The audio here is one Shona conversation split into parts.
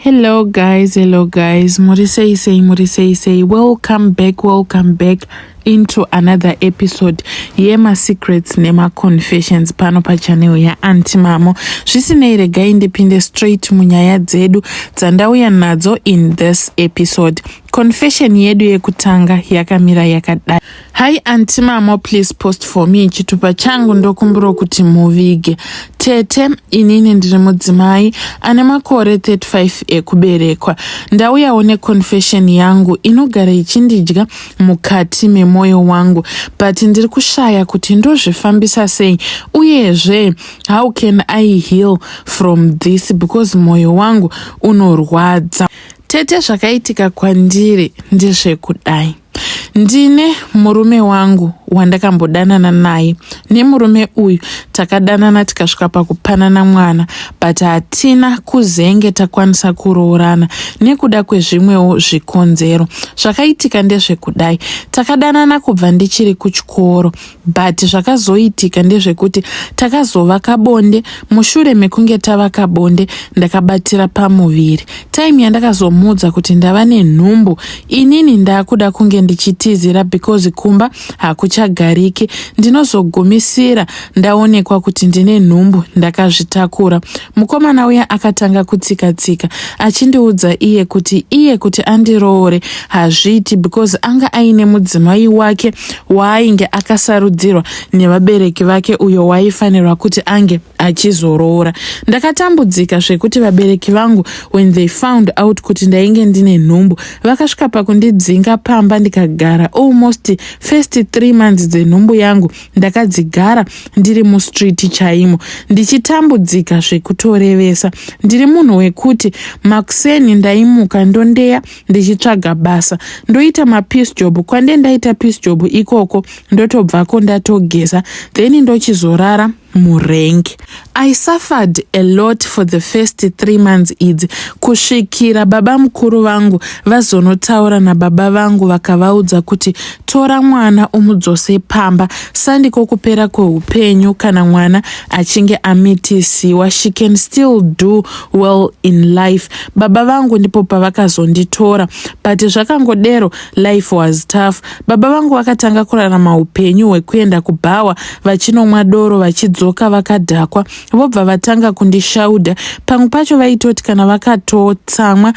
Hello guys, muri sei, welcome back into another episode yema secrets nema confessions pano pa channel ya Aunty Mamo. Zvisinei regai ndipinde straight munyaya dzedu dzandauya nadzo in this episode. Confession yedu yekutanga yakamira yakadai: Hi Aunty Mamo, please post for me chitupa changu ndokumbura kuti muvige. Tete, inini ndiri mudzimai ane makore 35 ekuberekwa. Ndauyawo ne confession yangu inogara ichindidya mukati memoyo wangu, but ndiri kushaya kuti ndozvifambisa sei, uyezve how can I heal from this because moyo wangu unorwadza. Tete, zvakaitika kwandiri ndezvekudai: ndine murume wangu wandakambodanana naye. Nemurume uyu takadanana tikasvika pakupanana mwana, but hatina kuzenge takwanisa kuroorana nekuda kwezvimwewo zvikonzero. Zvakaitika ndezvekudai: takadanana kubva ndichiri kuchikoro, but zvakazoitika ndezvekuti takazovaka bonde. Mushure mekunge tavaka bonde, ndakabatira pamuviri. Time yandakazomuudza kuti ndava nenhumbu, inini ndakuda kunge ndichitizira because kumba hakuchagariki. Ndinozogumisira ndaonekwa kuti ndine nhumbu, ndakazvitakura. Mukomana uya akatanga kutsika achindiudza iye kuti andiroore hazviti because anga aine mudzimai wake waainge akasarudzirwa nevabereki vake uyo waifanirwa kuti ange achizoroora. Ndakatambudzika zvekuti vabereki vangu when they found out kuti ndainge ndine nhumbu, vakasvika pakundidzinga pamba ndikagara almost first 3 months dzenhumbu yangu ndakadzigara ndiri mustreet chaimo, ndichitambudzika zvekutorevesa. Ndiri munhu wekuti makuseni ndaimuka ndondeya ndichitsvaga basa, ndoita mapeace job. Kwande ndaita peace job ikoko ndotobvako ndatogeza, then ndochizorara murengi. I suffered a lot for the first 3 months idzi, kusvikira baba mukuru vangu vazonotaura nababa vangu vakavaudza kuti tora mwana umudzose pamba, sandiko kupera kweupenyu. Kana mwana achinge amitisiwa, she can still do well in life. Baba vangu ndipo pavakazonditora, but zvakangodero life was tough. Baba vangu vakatanga kurarama upenyu hwekuenda kubhawa, vachinomwa doro, vachidzoka vakadhakwa, vobva vatanga kundishaudha. Pamwe pacho vaitoti kana vakatotsamwa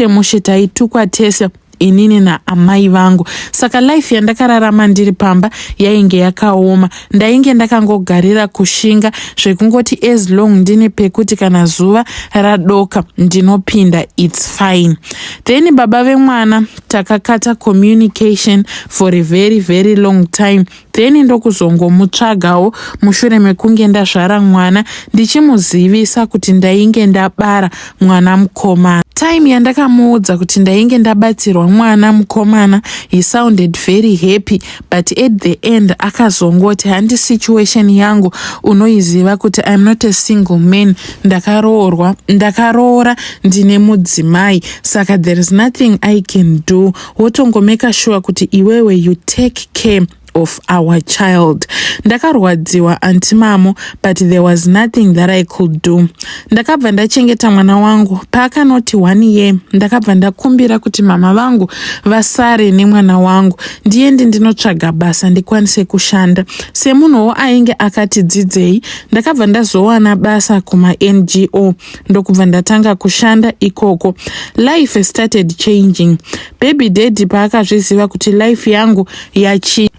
mushe taitukwa tese inini naamai vangu. Saka life yandakararama ndiri pamba yainge yakaoma. Ndainge ndakangogarira kushinga zvekungoti as long ndine pekuti kana zuva radoka ndinopinda, it's fine. Then baba vemwana takakata communication for a very long time. Then ndokuzongomutsvagawo mushure mekunge ndazvara mwana, ndichimuzivisa kuti ndainge ndabara mwana mukomana. Time yandakamuudza kuti ndainge ndabatsirwa mwana mukomana, he sounded very happy, but at the end akazongoti handi situation yangu unoiziva kuti I'm not a single man, ndakaroora ndine mudzimai, saka there is nothing I can do. Wotongomeka sure kuti iwewe you take care of our child. Ndakarwadziwa Aunty Mamo, but there was nothing that I could do. Ndakabva ndachengeta mwana wangu paakanoti 1 year. Ndakabva ndakumbira kuti mama vangu vasare nemwana wangu ndiende ndinotsvaga basa ndikwanise kushanda. Semunhuwo ainge akati dzidzei, ndakabva ndazowana basa kuma NGO, ndokubva ndatanga kushanda ikoko. Life started changing. Baby daddy paakazviziva kuti life yangu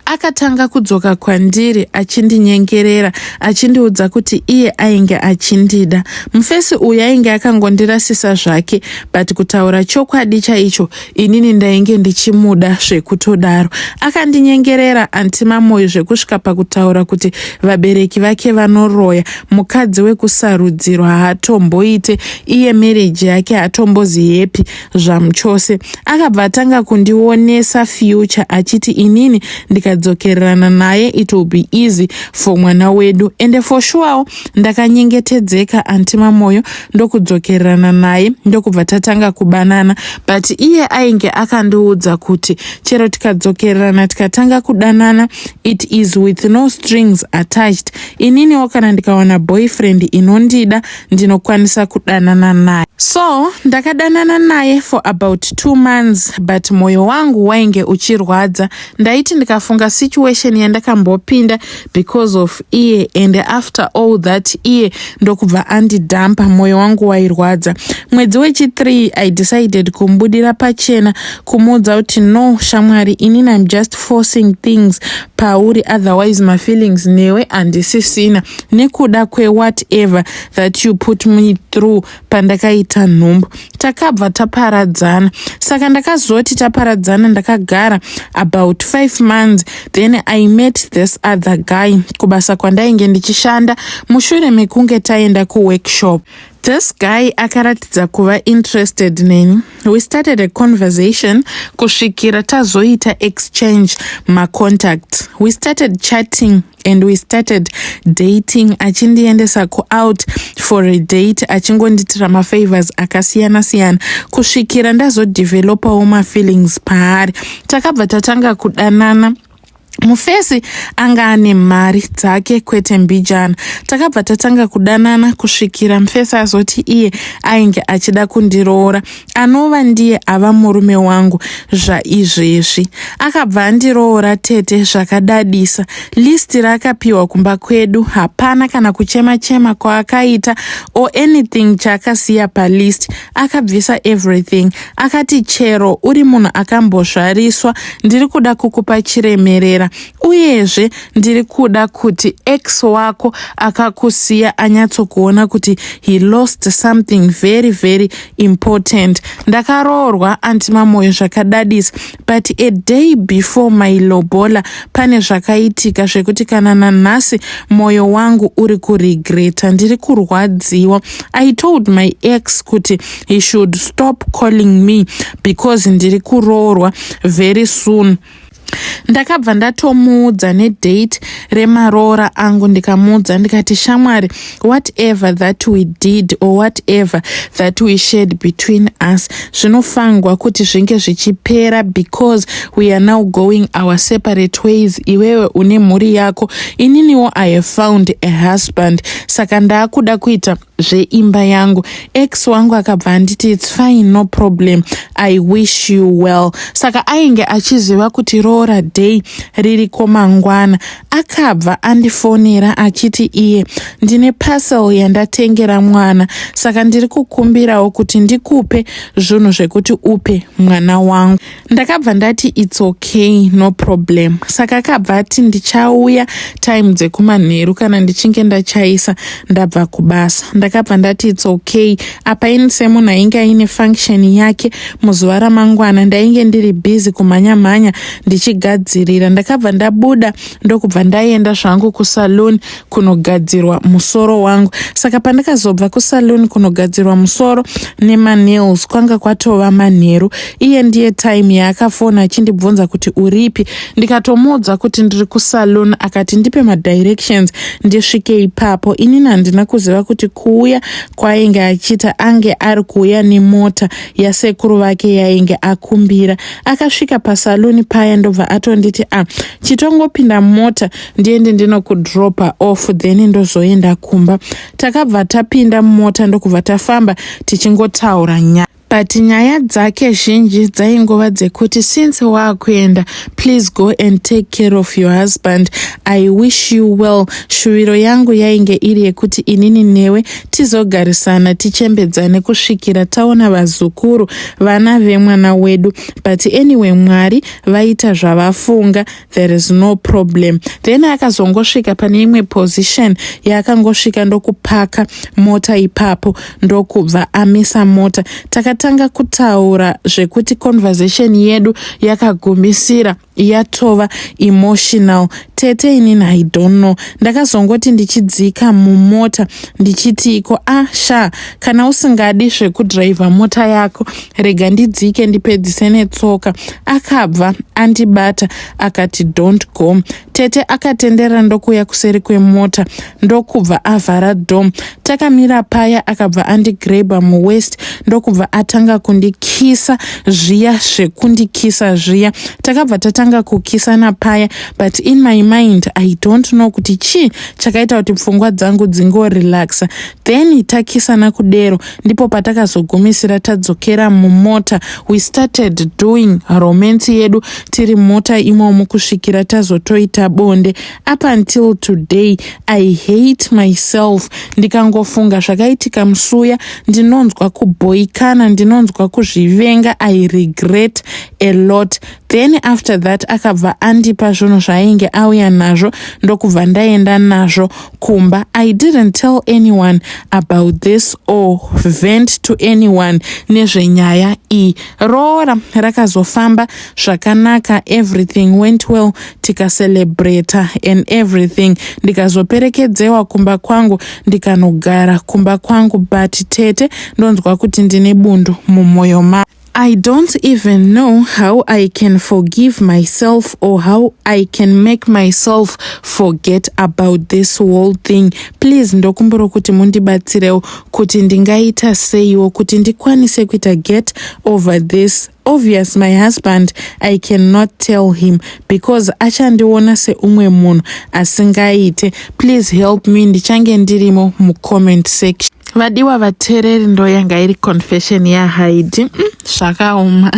akatanga kudzoka kwandiri achindinyengerera, achindiudza kuti iye ainge achindida. Mufesi uyu ainge akangondirasisa zvake, but kutaura chokwadi chaicho inini ndainge ndichimuda zvekutodaro. Akandinyengerera Aunty Mamo zvekusvika pakutaura kuti vabereki vake vanoroya, mukadzi wekusarudzirwa haatomboite, iye marriage yake hatombozi happy zvamuchose. Akabva atanga kundionesa future achiti inini ndikadzoka tikadzokererana naye it will be easy for mwana wedu. Ende for sure ndakanyengetedzeka anti Mamoyo ndokudzokererana naye ndokubva tatanga kubanana, but iye ainge akandiudza kuti chero tikadzokererana tikatanga kudanana it is with no strings attached. Ininiwo kana ndikawana boyfriend inondida ndinokwanisa kudanana naye. So ndakadanana naye for about 2 months, but moyo wangu wainge uchirwadza. Ndaiti ndikafunga situation yandakambopinda because of iye, and after all that iye ndokubva andidampa, moyo wangu wairwadza. Mwedzi wechi3 I decided kumbudira pachena kumuudza kuti no shamwari, inini I'm just forcing things pauri, otherwise my feelings newe handisisina nekuda kwe whatever that you put me through pandakaita nhumbu. Takabva taparadzana. Saka ndakazoti taparadzana ndakagara about 5 months, then I met this other guy kubasa kwandainge ndichishanda mushure mekunge taenda kuworkshop. This guy akaratidza kuva interested neni. We started a conversation kusvikira tazoita exchange contacts. We started chatting and we started dating. Achindiendesa out for a date, achingonditira mafavors akasiyana siyana kusvikira ndazodevelopawo mafeelings paari. Takabva tatanga kudanana. Mufesi anga ane mari dzake kwete mbijana. Takabva tatanga kudanana kusvikira Mufesi azoti iye ainge achida kundiroora, anova ndiye ava murume wangu zvaizvezvi. Akabva andiroora tete zvakadadisa. Listi rakapiwa kumba kwedu, hapana kana kuchema kwaakaita or anything chaakasiya palist. Akabvisa everything. Akati chero uri munhu akambozvariswa ndiri kuda kukupa chiremerera, uyezve ndiri kuda kuti ex wako akakusiya anyatsokuona kuti he lost something very very important. Ndakaroorwa anti Mamoyo zvakadadisa, but a day before my lobola pane zvakaitika zvekuti kana nanhasi moyo wangu uri kuregreta, ndiri kurwadziwa. I told my ex kuti he should stop calling me because ndiri kuroorwa very soon. Ndakabva ndatomuudza nedate remaroora angu, ndikamuudza ndikati shamwari, whatever that we did or whatever that we shared between us zvinofangwa kuti zvinge zvichipera because we are now going our separate ways. Iwewe une mhuri yako, ininiwo I have found a husband, saka ndaakuda kuita zveimba yangu. Ex wangu akabva anditi it's fine, no problem, I wish you well. Saka ainge achiziva kuti roora day ririko mangwana. Akabva andifonera achiti iye ndine parcel yandatengera mwana, saka ndiri kukumbirawo kuti ndikupe zvinhu zvekuti upe mwana wangu. Ndakabva ndati it's okay, no problem. Saka akabva ati ndichauya time dzekumanheru kana ndichinge ndachaisa ndabva kubasa. Ndakabva ndati it's okay. Apa ini semunhu ainge aine function yake muzuva ramangwana, ndainge ndiri busy kumhanya ndichigadzirira. Ndakabva ndabuda ndokubva ndaenda zvangu kusaluni kunogadzirwa musoro wangu. Saka pandakazobva kusaluni kunogadzirwa musoro nails kwanga kwatova manheru. Iye ndiye time yaakafona achindibvunza kuti uripi. Ndikatomuudza kuti ndiri kusaluni, akati ndipe madirections ndisvike ipapo. Inini handina kuziva kuti kuuya kwainge achita ange ari kuuya nemota yasekuru vake yainge akumbira. Akasvika pasaluni paya ndobva atonditi chitongopinda mota ndiende ndinokudropa off then ndozoenda kumba. Takabva tapinda mumota ndokubva tafamba tichingotaura nyaya. But nyaya dzake zhinji dzaingova dzekuti since waakuenda, please go and take care of your husband, I wish you well. Shuviro yangu yainge iri yekuti inini newe tizogarisana tichembedzane kusvikira taona vazukuru vana vemwana wedu. But anyway, Mwari vaita zvavafunga, there is no problem. Then akazongosvika pane imwe position yaakangosvika ndokupaka mota ipapo ndokubva amisa mota. Takatanga kutaura zvekuti conversation yedu yakagumisira yatova emotional. Tete inini I don't know. Ndakazongoti ndichidzika mumota ndichiti iko sha kana usingadi zvekudhiraivha mota yako rega ndidzike ndipedzise netsoka. Akabva andibata akati don't go. Tete akatendera ndokuya kuseri kwemota ndokubva avhara dom. Takamira paya akabva andigreba muwest ndokubva atanga kundikisa zviya zvekundikisa zviya. Takabva tatanga kukisana paya, but in my mind I don't know kuti chii chakaita kuti pfungwa dzangu dzingorelaxa. Then takisana kudero ndipo patakazogumisira tadzokera mumota. We started doing romance yedu tiri mota imomo kusvikira tazotoita bonde. Up until today I hate myself. Ndikangofunga zvakaitika musuya ndinonzwa kuboikana, ndinonzwa kuzvivenga. I regret a lot. Then after that akabva andipa zvinhu zvainge auya nazvo ndokubva ndaenda nazvo kumba. I didn't tell anyone about this or vent to anyone nezvenyaya iyi. Roora rakazofamba zvakanaka, everything went well, tikacelebrate and everything. Ndikazoperekedzewa kumba kwangu ndikanogara kumba kwangu, but Tete ndonzwa kuti ndine bundu mumwoyo ma. I don't even know how I can forgive myself or how I can make myself forget about this whole thing. Please ndokumbura kuti mundibatsirewo kuti ndingaita seiwo kuti ndikwanise kuita get over this. Obvious my husband I cannot tell him because achandiona seumwe munhu asingaite. Please help me. Ndichange ndirimo mucomment section. Vadiwa vateereri ndo yanga iri confession ya Heidi. Zvakaoma.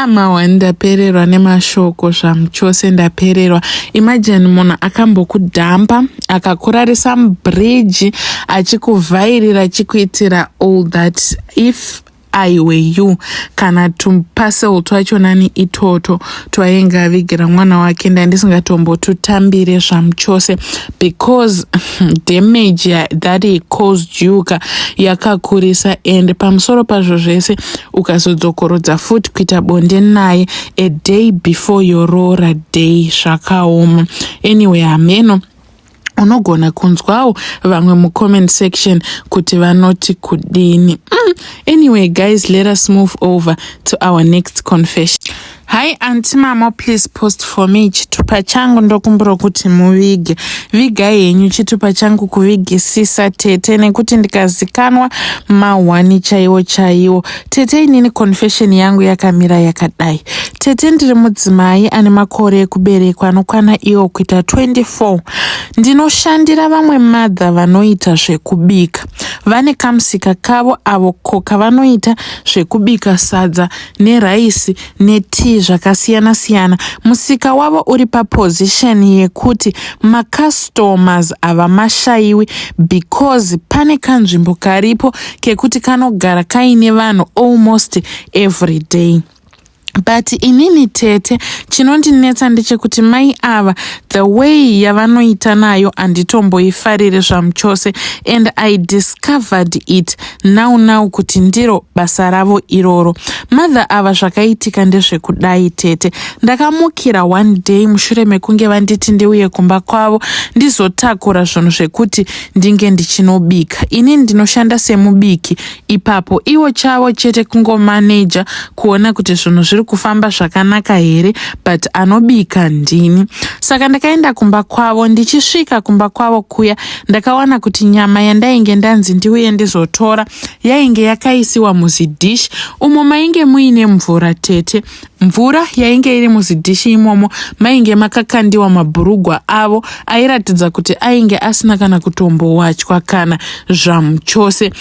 Mawa ndapererwa nemashoko zvamuchose ndapererwa. Imagine munhu akambokudhampa akakurarisa mubridge achikuvhairira achikuitira all that. If I were you, kana tumpasel twachona ni itoto twainga avigira mwana wake ndandisingatambire zvamuchose because damage that he caused you yakakurisa, and pamusoro pazvo zvese ukazodzokorodza futi kuita bonde naye a day before your roora day. Zvakaoma. Anyway, ameno unogona kunzwawo vamwe mucomment section kuti vanoti kudini. Anyway guys, let us move over to our next confession. Hi auntie mama, please post for me chitupa changu. Ndokumbura kuti muvige vigai yenyu chitupa changu kuvigisisa Tete nekuti ndikazikanwa mawani chaiwo. Tete inini confession yangu yakamira yakadai. Tete ndiri mudzimai ane makore ekuberekwa anokwana iwo kuita 24. Ndinoshandira vamwe madha vanoita zvekubika. Vane kamusika kavo avo kavanoita zvekubika sadza neraisi netii zvakasiyana siyana. Musika wavo uri paposition yekuti macustomers avamashayiwi because pane kanzvimbo karipo kekuti kanogara kaine vanhu almost every day. But inini Tete chinondinetsa ndechekuti mai ava the way yavanoita nayo handitomboifarire zvamuchose, and I discovered it now kuti ndiro basa ravo iroro. Madha ava zvakaitika ndezvekudai Tete. Ndakamukira one day mushure mekunge vanditi ndiuye kumba kwavo ndizotakura zvinhu zvekuti ndinge ndichinobika. Inini ndinoshanda semubiki ipapo, iwo chavo chete kungomaneja kuona kuti zvinhu zviri kufamba zvakanaka here, but anobika ndini. Saka ndakaenda kumba kwavo. Ndichisvika kumba kwavo kuya ndakawana kuti nyama yandainge ndanzi ndiuye ndizotora yainge yakaisiwa muzidishi umo mainge muine mvura Tete. Mvura yainge iri muzidishi imomo mainge makakandiwa mabhurugwa avo airatidza kuti ainge asina kana kutombowachwa kana zvamuchose.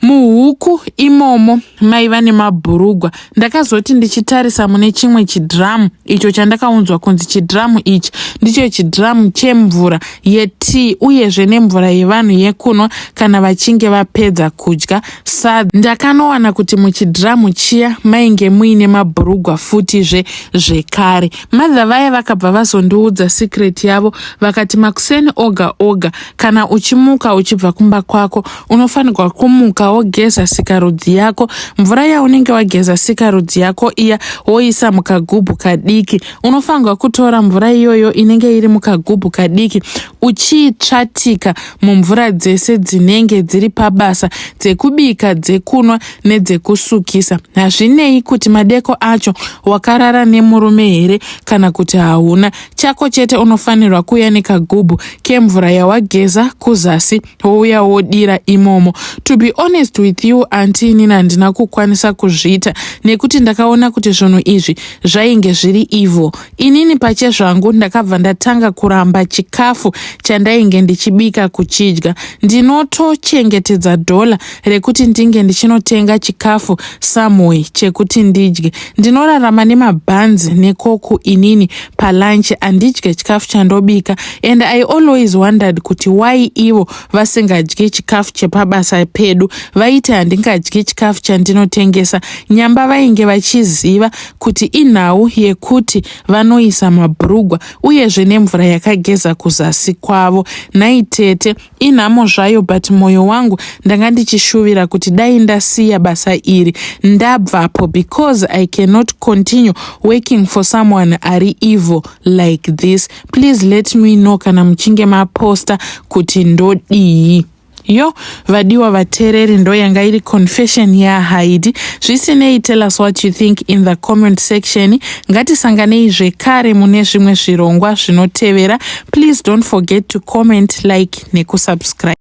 Muhuku imomo maiva nemabhurugwa. Ndakazoti ndichitarisa mune chimwe chidhamu icho chandakaunzwa kunzi chidhamu ichi ndicho chidhamu chemvura yetii uyezve nemvura yevanhu yekunwa kana vachinge vapedza kudya sadza. Ndakanowana kuti muchidhamu chiya mainge muine mabhurugwa futizve zvekare. Madha vaya vakabva vazondiudza secret yavo vakati makuseni oga kana uchimuka uchibva kumba kwako unofanirwa kumuka unobva wogeza sikarudzi yako. Mvura yaunenge wageza sikarudzi yako iya woisa mukagubhu kadiki. Unofanirwa kutora mvura iyoyo inenge iri mukagubhu kadiki uchiitsvatika mumvura dzese dzinenge dziri pabasa dzekubika, dzekunwa nedzekusukisa. Hazvinei kuti madeko acho wakarara nemurume here kana kuti hauna. Chako chete unofanirwa kuuya nekagubhu kemvura yawageza kuzasi wouya wodira imomo. To be honest with you, anti inini handina kukwanisa kuzviita nekuti ndakaona kuti zvinhu izvi zvainge zviri evil. Inini pachezvangu ndakabva ndatanga kuramba chikafu chandainge ndichibika kuchidya. Ndinotochengetedza dhola rekuti ndinge ndichinotenga chikafu somewhere chekuti ndidye. Ndinorarama nemabhanzi nekoko inini palunch, andidye chikafu chandobika. And I always wondered kuti why ivo vasingadyi chikafu chepabasa pedu, vaiti handingadyi chikafu chandinotengesa. Nyamba vainge vachiziva kuti inhau yekuti vanoisa mabhurugwa uyezve nemvura yakageza kuzasi kwavo. Naitete inhamo zvayo, but mwoyo wangu ndanga ndichishuvira kuti dai ndasiya basa iri ndabvapo, because I cannot continue working for someone ari evil like this. Please let me know kana muchinge maposta kuti ndodii. Yo, vadiwa vatereri, ndo yanga iri confession ya Heidi. Zvisinei, tell us what you think in the comment section. Ngatisanganei zvekare mune zvimwe zvirongwa zvinotevera. Please don't forget to comment, like nekusubscribe.